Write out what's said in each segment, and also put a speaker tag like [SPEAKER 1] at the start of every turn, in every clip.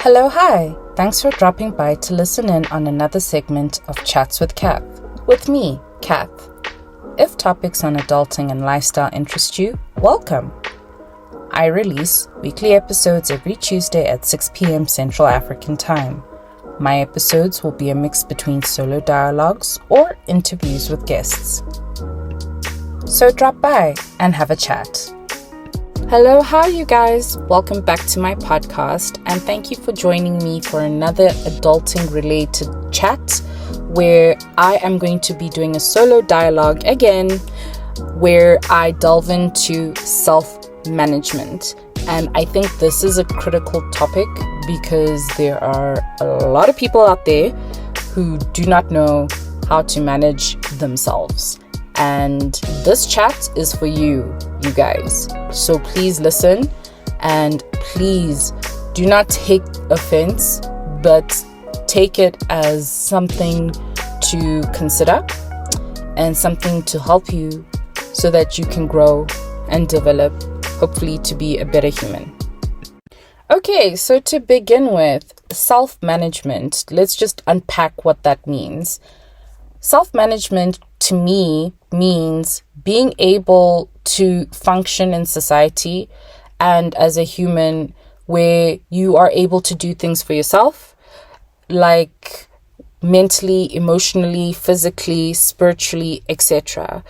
[SPEAKER 1] Hello, hi. Thanks for dropping by to listen in on another segment of Chats with Cath. With me, Cath. If topics on adulting and lifestyle interest you, welcome. I release weekly episodes every Tuesday at 6 p.m. Central African Time. My episodes will be a mix between solo dialogues or interviews with guests. So drop by and have a chat. Hello, how are you guys? Welcome back to my podcast, and thank you for joining me for another adulting related chat where I am going to be doing a solo dialogue again where I delve into self-management. And I think this is a critical topic because there are a lot of people out there who do not know how to manage themselves. And this chat is for you guys. So please listen and please do not take offense, but take it as something to consider and something to help you so that you can grow and develop, hopefully to be a better human. Okay, so to begin with, self-management, let's just unpack what that means. Self-management to me means being able to function in society and as a human where you are able to do things for yourself, like mentally, emotionally, physically, spiritually, etc.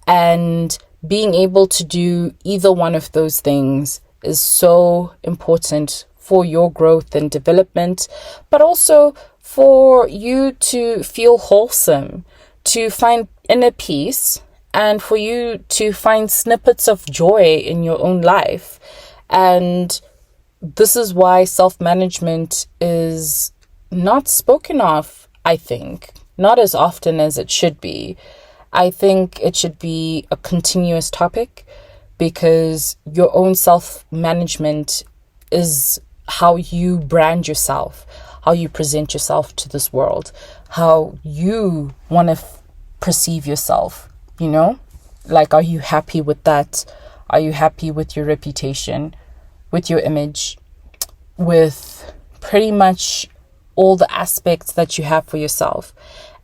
[SPEAKER 1] And being able to do either one of those things is so important for your growth and development, but also for you to feel wholesome, to find inner peace, and for you to find snippets of joy in your own life. And this is why self-management is not spoken of, I think, not as often as it should be. I think it should be a continuous topic because your own self-management is how you brand yourself, how you present yourself to this world, how you want to perceive yourself, you know? Like, are you happy with that? Are you happy with your reputation, with your image, with pretty much all the aspects that you have for yourself?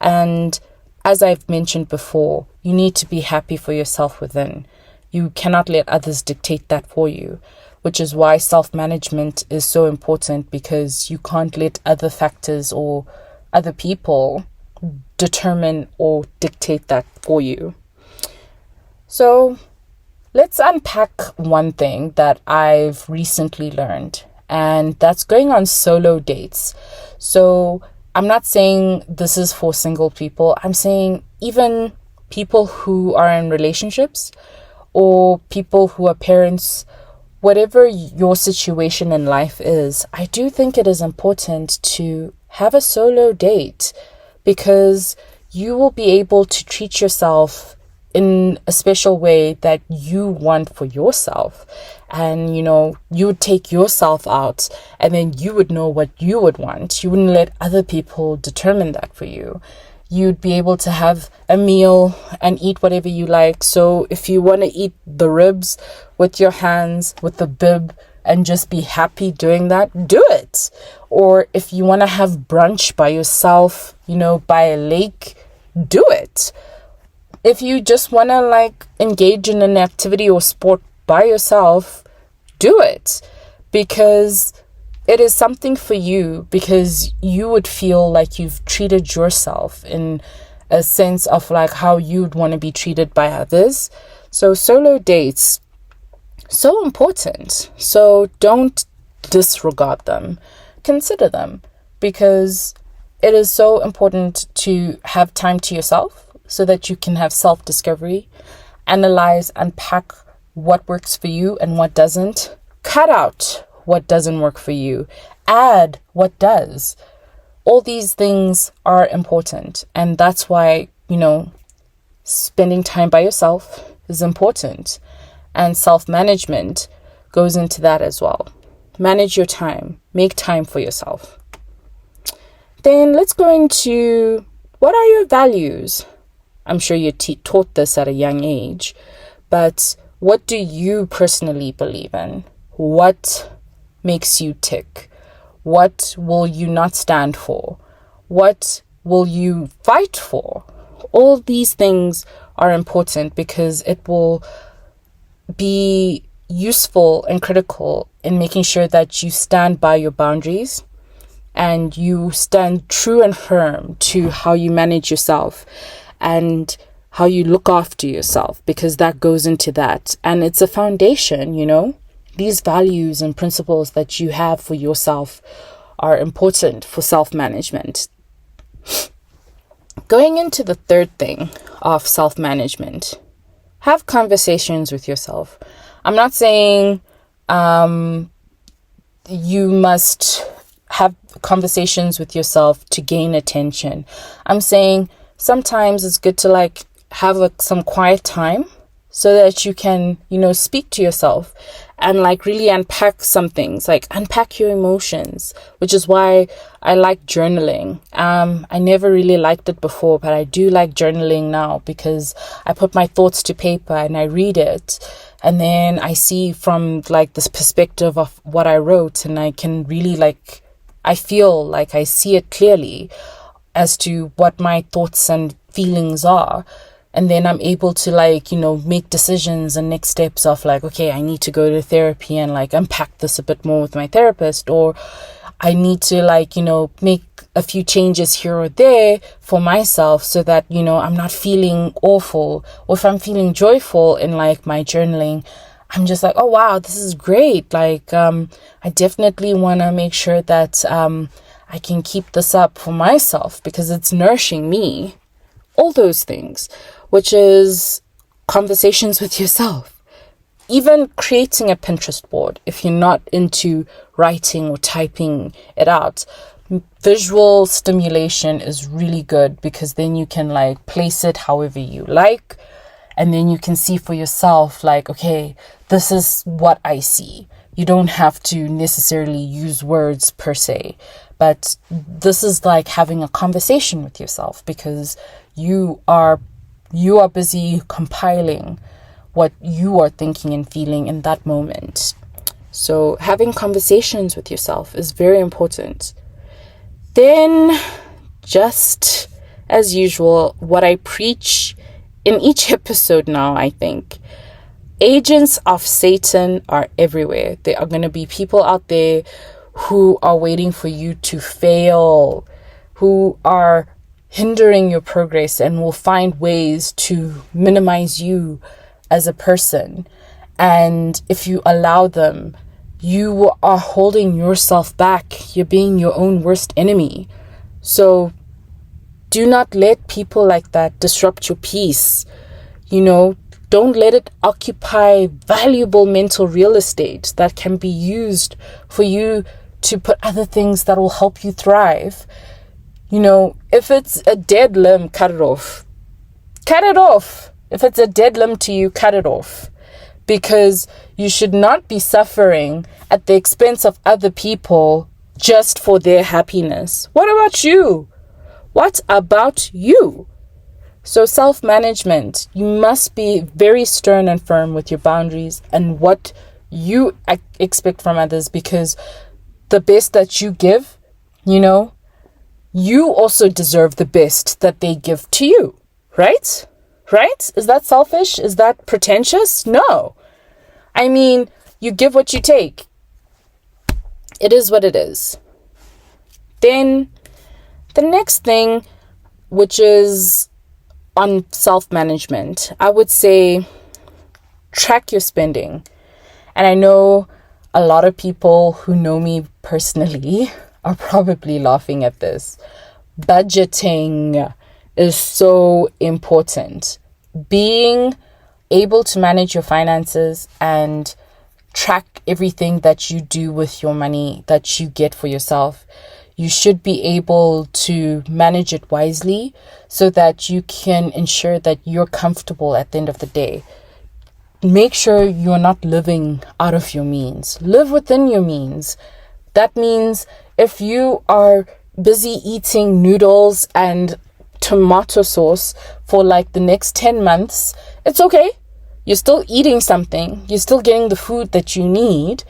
[SPEAKER 1] And as I've mentioned before, you need to be happy for yourself within. You cannot let others dictate that for you, which is why self-management is so important, because you can't let other factors or other people determine or dictate that for you. So let's unpack one thing that I've recently learned, and that's going on solo dates. So I'm not saying this is for single people. I'm saying even people who are in relationships or people who are parents, whatever your situation in life is, I do think it is important to have a solo date, because you will be able to treat yourself in a special way that you want for yourself. And, you would take yourself out and then you would know what you would want. You wouldn't let other people determine that for you. You'd be able to have a meal and eat whatever you like. So if you want to eat the ribs with your hands, with the bib, and just be happy doing that, do it. Or if you want to have brunch by yourself, by a lake, do it. If you just want to engage in an activity or sport by yourself, do it. Because it is something for you, because you would feel like you've treated yourself in a sense of how you'd want to be treated by others. So solo dates, so important. So don't disregard them. Consider them, because it is so important to have time to yourself so that you can have self-discovery, analyze, unpack what works for you and what doesn't. Cut out what doesn't work for you. Add what does. All these things are important. And that's why, spending time by yourself is important. And self-management goes into that as well. Manage your time. Make time for yourself. Then let's go into, what are your values? I'm sure you're taught this at a young age, but what do you personally believe in? What makes you tick? What will you not stand for? What will you fight for? All these things are important because it will be useful and critical in making sure that you stand by your boundaries and you stand true and firm to how you manage yourself and how you look after yourself, because that goes into that. And it's a foundation, These values and principles that you have for yourself are important for self-management. Going into the third thing of self-management, have conversations with yourself. I'm not saying you must have conversations with yourself to gain attention. I'm saying sometimes it's good to have some quiet time so that you can, speak to yourself and really unpack some things, unpack your emotions, which is why I like journaling. I never really liked it before, but I do like journaling now because I put my thoughts to paper and I read it. And then I see from this perspective of what I wrote, and I can really I feel like I see it clearly as to what my thoughts and feelings are. And then I'm able to make decisions and next steps of okay, I need to go to therapy and unpack this a bit more with my therapist, or I need to make a few changes here or there for myself so that, I'm not feeling awful. Or if I'm feeling joyful in my journaling, I'm just oh wow, this is great. I definitely want to make sure that I can keep this up for myself because it's nourishing me. All those things, which is conversations with yourself. Even creating a Pinterest board, if you're not into writing or typing it out, visual stimulation is really good because then you can place it however you like. And then you can see for yourself, okay, this is what I see. You don't have to necessarily use words per se, but this is having a conversation with yourself because you are busy compiling what you are thinking and feeling in that moment. So having conversations with yourself is very important. Then, just as usual, what I preach in each episode now, I think, agents of Satan are everywhere. There are going to be people out there who are waiting for you to fail, who are hindering your progress and will find ways to minimize you as a person. And if you allow them, you are holding yourself back. You're being your own worst enemy. So do not let people like that disrupt your peace. Don't let it occupy valuable mental real estate that can be used for you to put other things that will help you thrive. If it's a dead limb, cut it off. Cut it off. If it's a dead limb to you, cut it off. Because you should not be suffering at the expense of other people just for their happiness. What about you? What about you? So self-management, you must be very stern and firm with your boundaries and what you expect from others, because the best that you give, you also deserve the best that they give to you, right? Right? Is that selfish? Is that pretentious? No. I mean, you give what you take. It is what it is. Then the next thing, which is on self-management, I would say track your spending. And I know a lot of people who know me personally are probably laughing at this. Budgeting is so important. Being able to manage your finances and track everything that you do with your money that you get for yourself. You should be able to manage it wisely so that you can ensure that you're comfortable at the end of the day. Make sure you're not living out of your means. Live within your means. That means if you are busy eating noodles and tomato sauce for like the next 10 months, it's okay. You're still eating something. You're still getting the food that you need.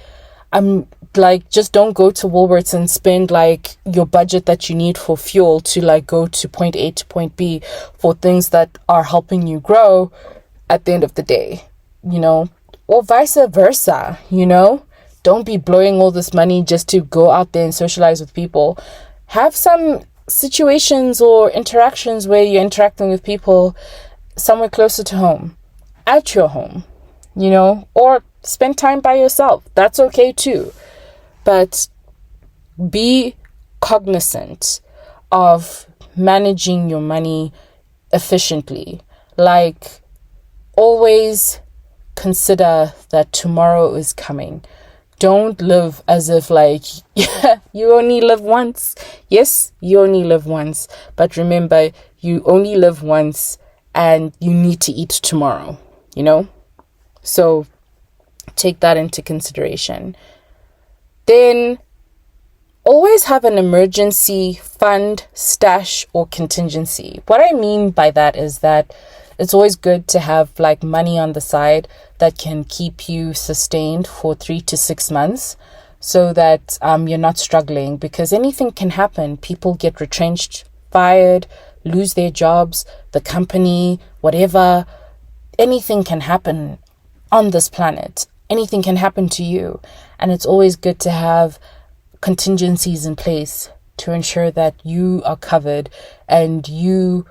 [SPEAKER 1] like, just don't go to Woolworths and spend like your budget that you need for fuel to like go to point A to point B for things that are helping you grow at the end of the day, or vice versa, Don't be blowing all this money just to go out there and socialize with people. Have some situations or interactions where you're interacting with people somewhere closer to home, at your home, or spend time by yourself. That's okay too. But be cognizant of managing your money efficiently. Like, always consider that tomorrow is coming. Don't live as if like, you only live once. Yes, you only live once. But remember, you only live once and you need to eat tomorrow, So take that into consideration. Then always have an emergency fund, stash, or contingency. What I mean by that is that it's always good to have like money on the side that can keep you sustained for 3 to 6 months so that you're not struggling, because anything can happen. People get retrenched, fired, lose their jobs, the company, whatever. Anything can happen on this planet. Anything can happen to you. And it's always good to have contingencies in place to ensure that you are covered and you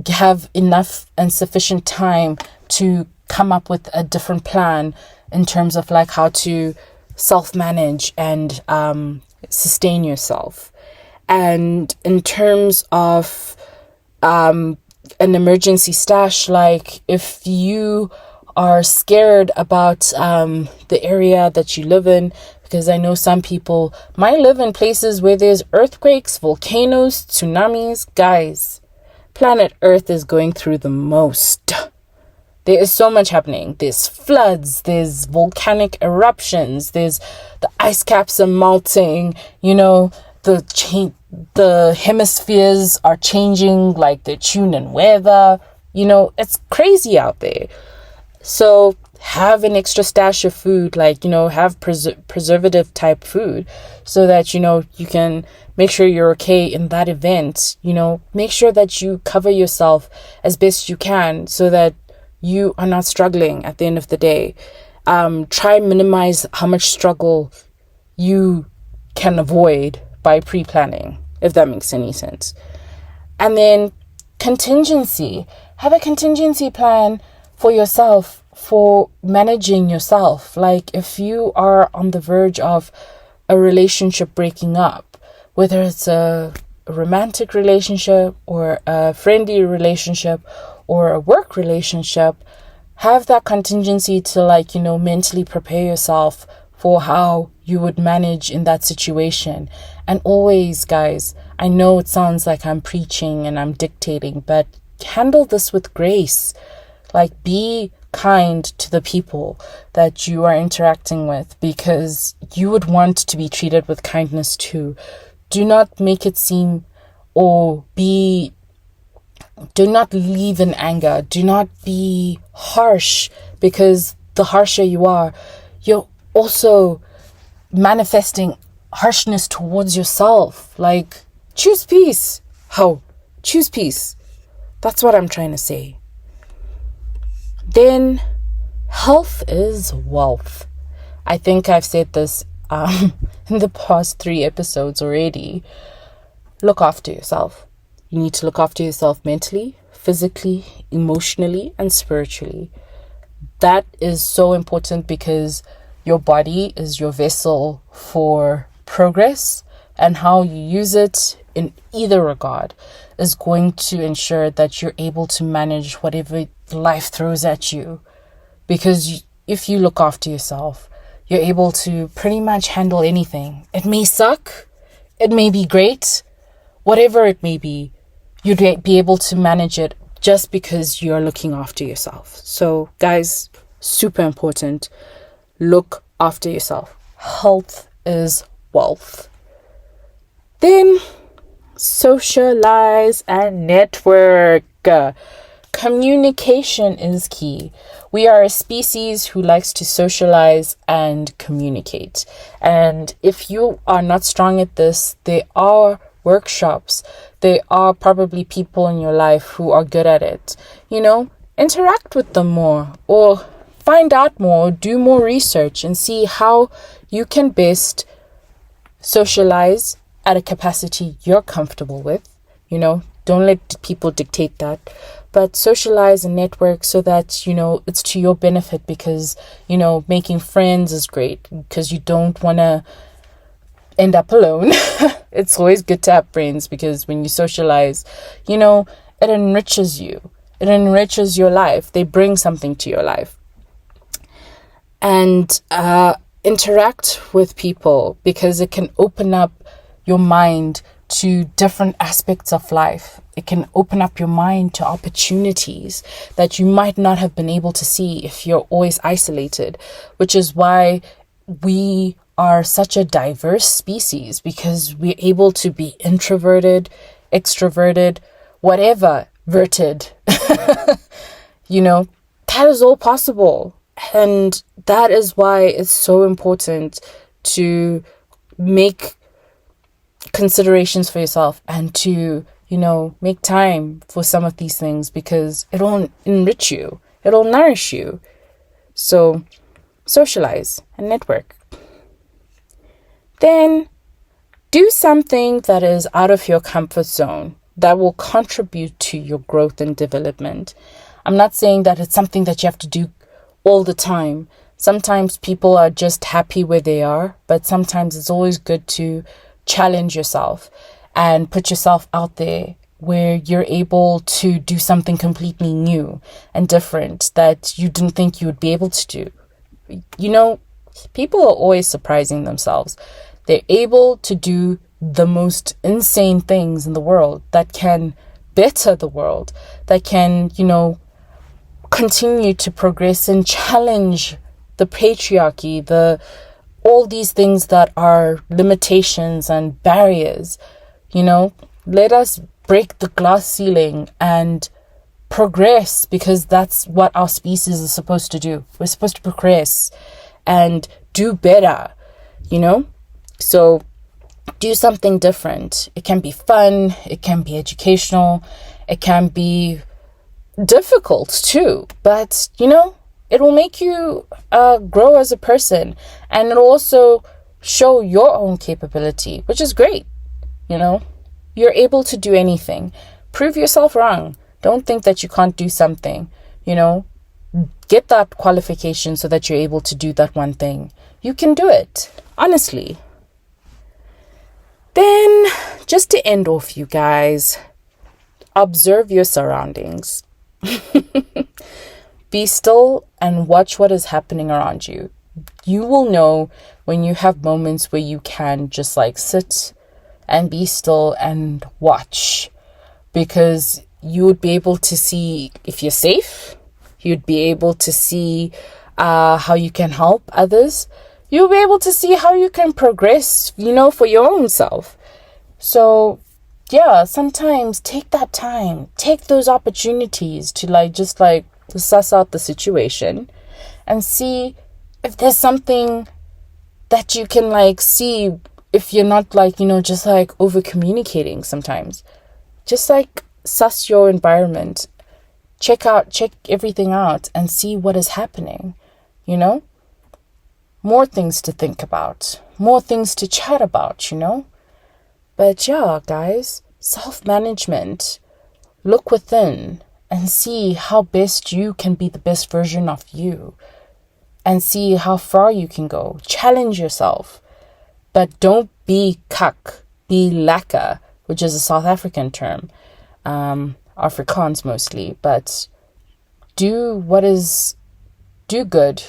[SPEAKER 1] have enough and sufficient time to come up with a different plan in terms of like how to self-manage and sustain yourself. And in terms of an emergency stash, like if you are scared about the area that you live in, because I know some people might live in places where there's earthquakes, volcanoes, tsunamis. Guys, planet Earth is going through the most. There is so much happening. There's floods, there's volcanic eruptions, there's the ice caps are melting, the hemispheres are changing, like the tune and weather, it's crazy out there. So have an extra stash of food, like, have preservative type food so that, you can make sure you're okay in that event. Make sure that you cover yourself as best you can so that you are not struggling at the end of the day. Try minimize how much struggle you can avoid by pre-planning, if that makes any sense. And then contingency. Have a contingency plan for yourself, for managing yourself. Like if you are on the verge of a relationship breaking up, whether it's a romantic relationship or a friendly relationship or a work relationship, have that contingency to mentally prepare yourself for how you would manage in that situation. And always, guys, I know it sounds like I'm preaching and I'm dictating, but handle this with grace. Like, be kind to the people that you are interacting with, because you would want to be treated with kindness too. Do not make it seem do not leave in anger. Do not be harsh, because the harsher you are, you're also manifesting harshness towards yourself. Like, choose peace. Choose peace. That's what I'm trying to say. Then, health is wealth. I think I've said this in the past 3 episodes already. Look after yourself. You need to look after yourself mentally, physically, emotionally, and spiritually. That is so important, because your body is your vessel for progress, and how you use it in either regard is going to ensure that you're able to manage whatever life throws at you. Because if you look after yourself, you're able to pretty much handle anything. It may suck, it may be great, whatever it may be, you'd be able to manage it just because you're looking after yourself. So guys, super important. Look after yourself. Health is wealth. Then socialize and network. Communication is key. We are a species who likes to socialize and communicate. And if you are not strong at this, there are workshops. There are probably people in your life who are good at it. Interact with them more, or find out more, do more research and see how you can best socialize at a capacity you're comfortable with. Don't let people dictate that, but socialize and network so that, it's to your benefit, because, making friends is great because you don't want to end up alone. It's always good to have friends, because when you socialize, it enriches you. It enriches your life. They bring something to your life. And interact with people, because it can open up your mind to different aspects of life. It can open up your mind to opportunities that you might not have been able to see if you're always isolated, which is why we are such a diverse species, because we're able to be introverted, extroverted, whatever, verted. That is all possible. And that is why it's so important to make considerations for yourself and to, make time for some of these things, because it'll enrich you. It'll nourish you. So socialize and network. Then do something that is out of your comfort zone that will contribute to your growth and development. I'm not saying that it's something that you have to do all the time. Sometimes people are just happy where they are, but sometimes it's always good to challenge yourself and put yourself out there where you're able to do something completely new and different that you didn't think you would be able to do. People are always surprising themselves. They're able to do the most insane things in the world that can better the world, that can, continue to progress and challenge the patriarchy, all these things that are limitations and barriers. Let us break the glass ceiling and progress, because that's what our species is supposed to do. We're supposed to progress and do better, So do something different. It can be fun. It can be educational. It can be difficult too, but it will make you grow as a person, and it'll also show your own capability, which is great. You're able to do anything. Prove yourself wrong. Don't think that you can't do something. Get that qualification so that you're able to do that one thing. You can do it, honestly. Then, just to end off, you guys, observe your surroundings. Be still and watch what is happening around you. You will know when you have moments where you can just sit and be still and watch, because you would be able to see if you're safe. You'd be able to see how you can help others. You'll be able to see how you can progress, for your own self. So yeah, sometimes take that time, take those opportunities to just suss out the situation and see if there's something that you can see, if you're not just over communicating sometimes. Just suss your environment, check everything out and see what is happening, more things to think about, more things to chat about, But yeah, guys, self-management, look within and see how best you can be the best version of you, and see how far you can go. Challenge yourself, but don't be kak, be lekker, which is a South African term, Afrikaans mostly, but do good,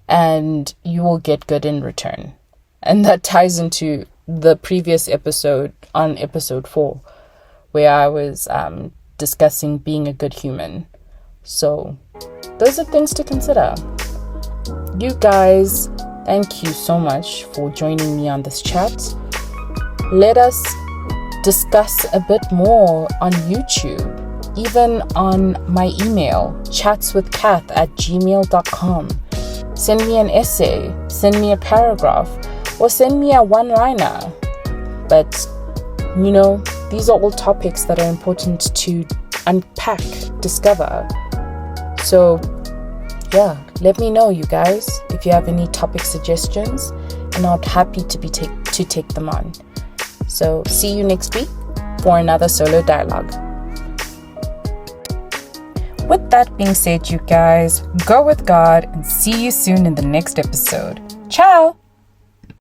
[SPEAKER 1] and you will get good in return. And that ties into the previous episode, on episode 4, where I was discussing being a good human. So those are things to consider. You guys, thank you so much for joining me on this chat. Let us discuss a bit more on YouTube. even on my email, chatswithcath@gmail.com. Send me an essay, send me a paragraph, or send me a one-liner. But, these are all topics that are important to unpack, discover. So, let me know, you guys, if you have any topic suggestions, and I'll be happy to take them on. So, see you next week for another solo dialogue. With that being said, you guys, go with God and see you soon in the next episode. Ciao!